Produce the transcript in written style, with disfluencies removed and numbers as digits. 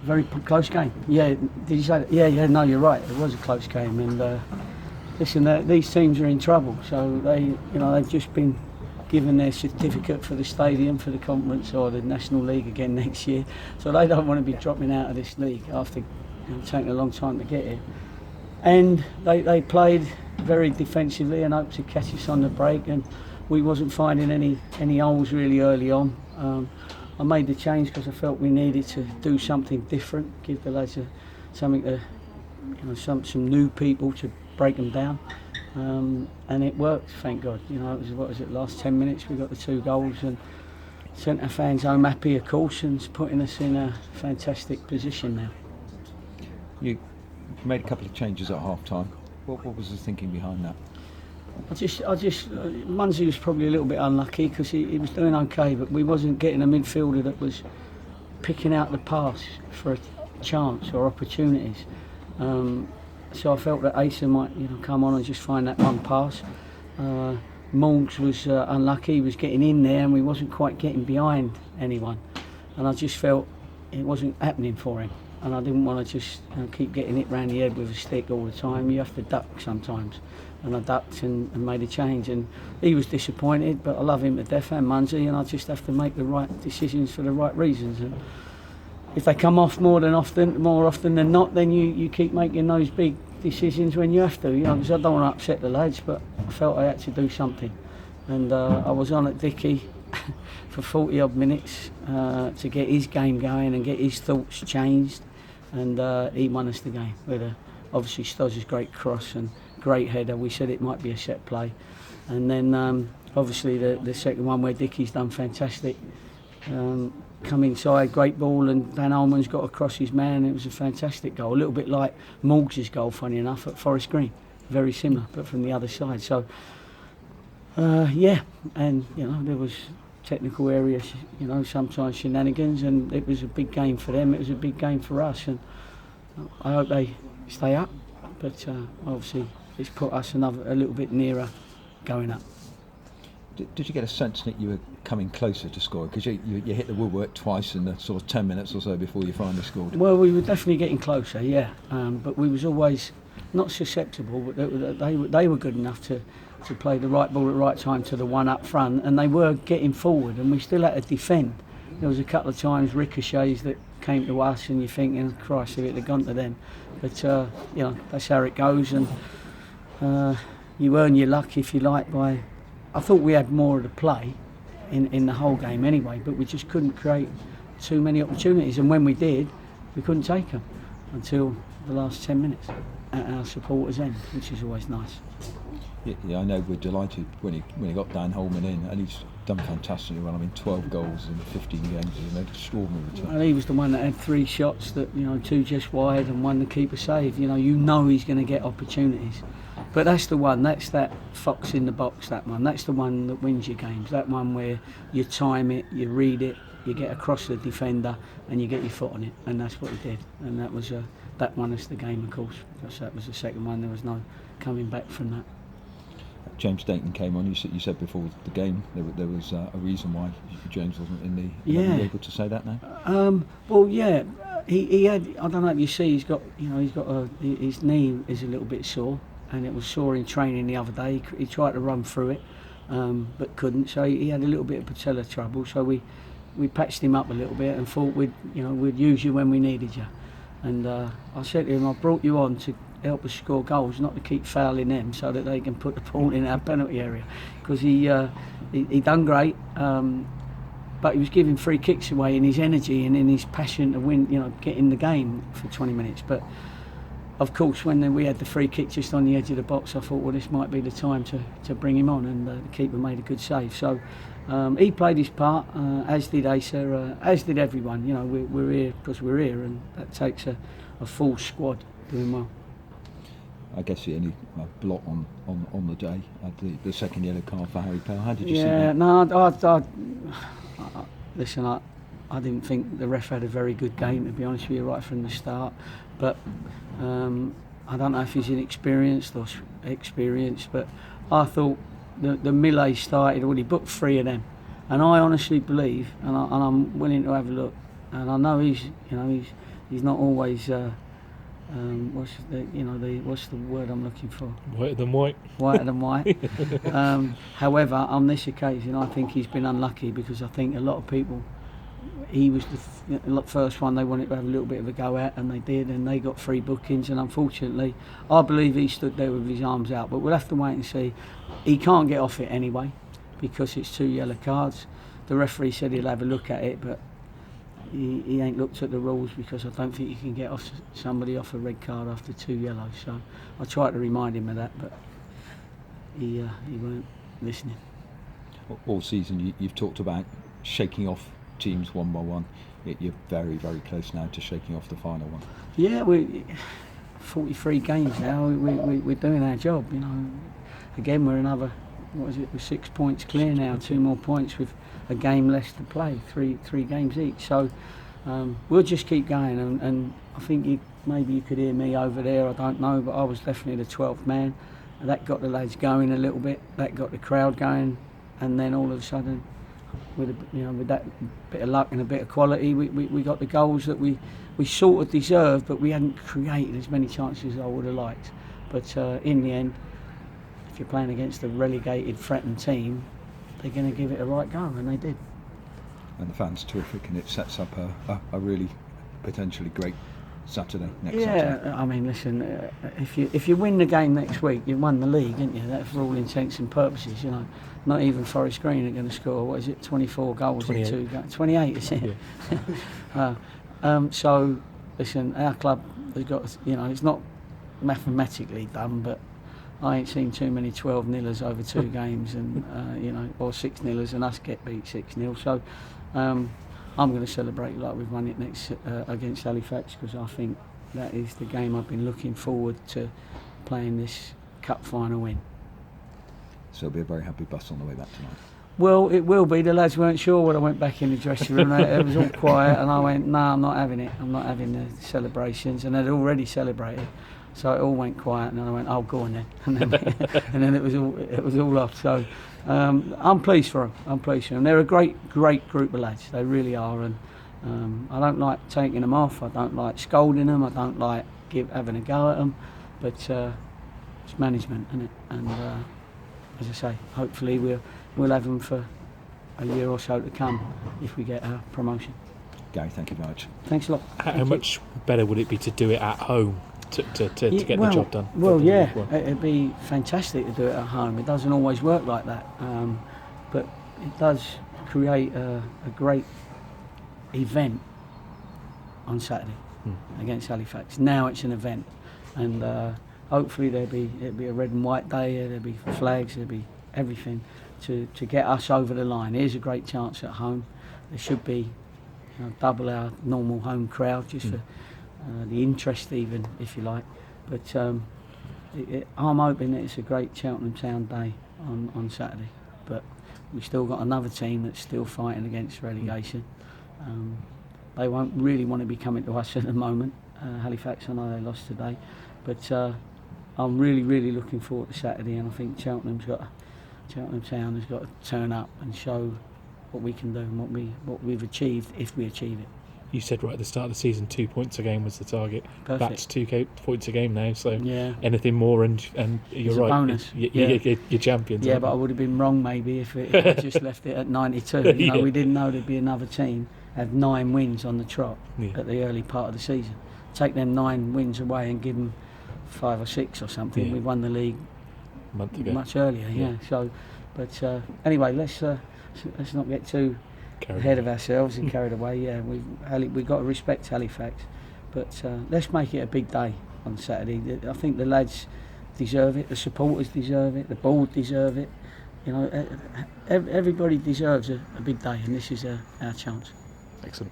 Very close game. Yeah, did you say that? Yeah, no, you're right. It was a close game, and listen, these teams are in trouble. So they've just been given their certificate for the stadium for the conference or the National League again next year. So they don't want to be dropping out of this league after taking a long time to get here. And they played very defensively and hoped to catch us on the break, and we wasn't finding any holes really early on. I made the change because I felt we needed to do something different, give the lads something to, some new people to break them down, and it worked. Thank God. It was last 10 minutes we got the 2 goals and sent our fans home happy, of course, and it's putting us in a fantastic position now. You made a couple of changes at half time. What was the thinking behind that? Munsey was probably a little bit unlucky because he was doing okay, but we wasn't getting a midfielder that was picking out the pass for a chance or opportunities. So I felt that Asa might, come on and just find that one pass. Morgs was unlucky; he was getting in there, and we wasn't quite getting behind anyone. And I just felt it wasn't happening for him, and I didn't want to just keep getting it round the head with a stick all the time. You have to duck sometimes. And I ducked and made a change, and he was disappointed, but I love him to death and Munsey, and I just have to make the right decisions for the right reasons. And if they come off more often than not, then you keep making those big decisions when you have to, because I don't want to upset the lads, but I felt I had to do something. And I was on at Dickie for 40 odd minutes to get his game going and get his thoughts changed, and he won us the game with obviously Stoz's great cross and great header. We said it might be a set play, and then obviously the second one where Dickie's done fantastic, come inside, great ball, and Dan Ullman's got across his man. It was a fantastic goal, a little bit like Morgs' goal, funny enough, at Forest Green, very similar but from the other side. So and there was technical areas, sometimes shenanigans, and it was a big game for them, it was a big game for us, and I hope they stay up, but obviously it's put us a little bit nearer going up. Did you get a sense that you were coming closer to scoring? Because you hit the woodwork twice in the sort of 10 minutes or so before you finally scored. Well, we were definitely getting closer, yeah. But we was always not susceptible, but they were good enough to play the right ball at the right time to the one up front, and they were getting forward, and we still had to defend. There was a couple of times ricochets that came to us, and you're thinking, Christ, if it had gone to them. But that's how it goes, and you earn your luck, if you like, by. I thought we had more of the play in the whole game anyway, but we just couldn't create too many opportunities, and when we did, we couldn't take them until the last 10 minutes at our supporters' end, which is always nice. Yeah, I know we're delighted when he got Dan Holman in, and he's done fantastically well. 12 goals in 15 games is an extraordinary return. And he was the one that had 3 shots that 2 just wide and 1 the keeper saved. He's going to get opportunities, but that's the one. That's that fox in the box. That one. That's the one that wins your games. That one where you time it, you read it, you get across the defender, and you get your foot on it. And that's what he did. And that was that won us the game, of course, because that was the second one. There was no coming back from that. James Dayton came on. You said before the game there was a reason why James wasn't in the. Yeah. Are you able to say that now? Well, yeah. He had. I don't know if you see. He's got. His knee is a little bit sore, and it was sore in training the other day. He tried to run through it, but couldn't. So he had a little bit of patella trouble. So we patched him up a little bit and thought we'd use you when we needed you. And I said to him, I brought you on to help us score goals, not to keep fouling them, so that they can put the ball in our penalty area. Because he done great, but he was giving free kicks away in his energy and in his passion to win, get in the game for 20 minutes. But of course, when we had the free kick just on the edge of the box, I thought, well, this might be the time to bring him on, and the keeper made a good save. So he played his part, as did Asa, as did everyone. We're here because we're here, and that takes a full squad doing well. I guess the only block on the day, the second yellow card for Harry Pell. How did you see Yeah, that? no, listen, I didn't think the ref had a very good game, to be honest with you, right from the start. But I don't know if he's inexperienced or experienced, but I thought the melee started when he booked 3 of them. And I honestly believe, and I'm willing to have a look, and I know he's not always. What's the word I'm looking for? Whiter than white. Whiter than white. However, on this occasion, I think he's been unlucky because I think a lot of people. He was the first one they wanted to have a little bit of a go at, and they did, and they got free bookings. And unfortunately, I believe he stood there with his arms out. But we'll have to wait and see. He can't get off it anyway because it's 2 yellow cards. The referee said he'll have a look at it, but he ain't looked at the rules because I don't think you can get somebody off a red card after 2 yellows. So I tried to remind him of that, but he weren't listening. All season you've talked about shaking off teams one by one. You're very, very close now to shaking off the final one. Yeah, we 43 games now. We're doing our job. Again, we're another. What is it? We're 6 points clear now. 2 more points with a game less to play. Three games each. So we'll just keep going. And I think maybe you could hear me over there. I don't know, but I was definitely the 12th man. That got the lads going a little bit. That got the crowd going. And then all of a sudden, with that bit of luck and a bit of quality, we got the goals that we sort of deserved, but we hadn't created as many chances as I would have liked. But in the end, if you're playing against a relegated, threatened team, they're going to give it a right go, and they did. And the fans terrific, and it sets up a really potentially great Saturday next Saturday. Yeah, I mean, listen, if you win the game next week, you've won the league, haven't you? That's for all intents and purposes, Not even Forest Green are going to score, 24 goals 28. in 2 games? 28, is it? Yeah. So, listen, our club has got, it's not mathematically done, but I ain't seen too many 12-0ers over 2 games, and or 6-0ers, and us get beat 6-0. So, I'm going to celebrate like we've won it next against Halifax, because I think that is the game I've been looking forward to playing this cup final in. So it'll be a very happy bus on the way back tonight. Well, it will be. The lads weren't sure when I went back in the dressing room. It was all quiet, and I went, "No, I'm not having it. I'm not having the celebrations." And they'd already celebrated, so it all went quiet. And then I went, "Oh, go on then." And then it was all off. So I'm pleased for them. I'm pleased for them. They're a great group of lads. They really are. And I don't like taking them off. I don't like scolding them. I don't like having a go at them. But it's management, isn't it? And as I say, hopefully we'll have them for a year or so to come if we get a promotion. Gary, thank you very much. Thanks a lot. How much better would it be to do it at home to get the job done? Well, yeah, it'd be fantastic to do it at home. It doesn't always work like that, but it does create a great event on Saturday against Halifax. Now it's an event, and hopefully it'll be a red and white day. There'll be flags. There'll be everything to get us over the line. Here's a great chance at home. There should be double our normal home crowd just for the interest, even if you like. But I'm hoping that it's a great Cheltenham Town day on Saturday. But we've still got another team that's still fighting against relegation. They won't really want to be coming to us at the moment. Halifax, I know they lost today, but I'm really looking forward to Saturday, and I think Cheltenham Town has got to turn up and show what we can do and what we've achieved if we achieve it. You said right at the start of the season 2 points a game was the target. Perfect. That's 2 points a game now, so yeah. Anything more and you're it's right. A bonus. You're champions. Yeah, but I would have been wrong maybe if I just left it at 92. We didn't know there'd be another team have 9 wins on the trot at the early part of the season. Take them 9 wins away and give them 5 or 6 or something. Yeah. We won the league a month ago. Much earlier. Yeah. So, but anyway, let's not get too ahead of ourselves and carried away. Yeah, we've got to respect Halifax, but let's make it a big day on Saturday. I think the lads deserve it, the supporters deserve it, the board deserve it. Everybody deserves a big day, and this is our chance. Excellent.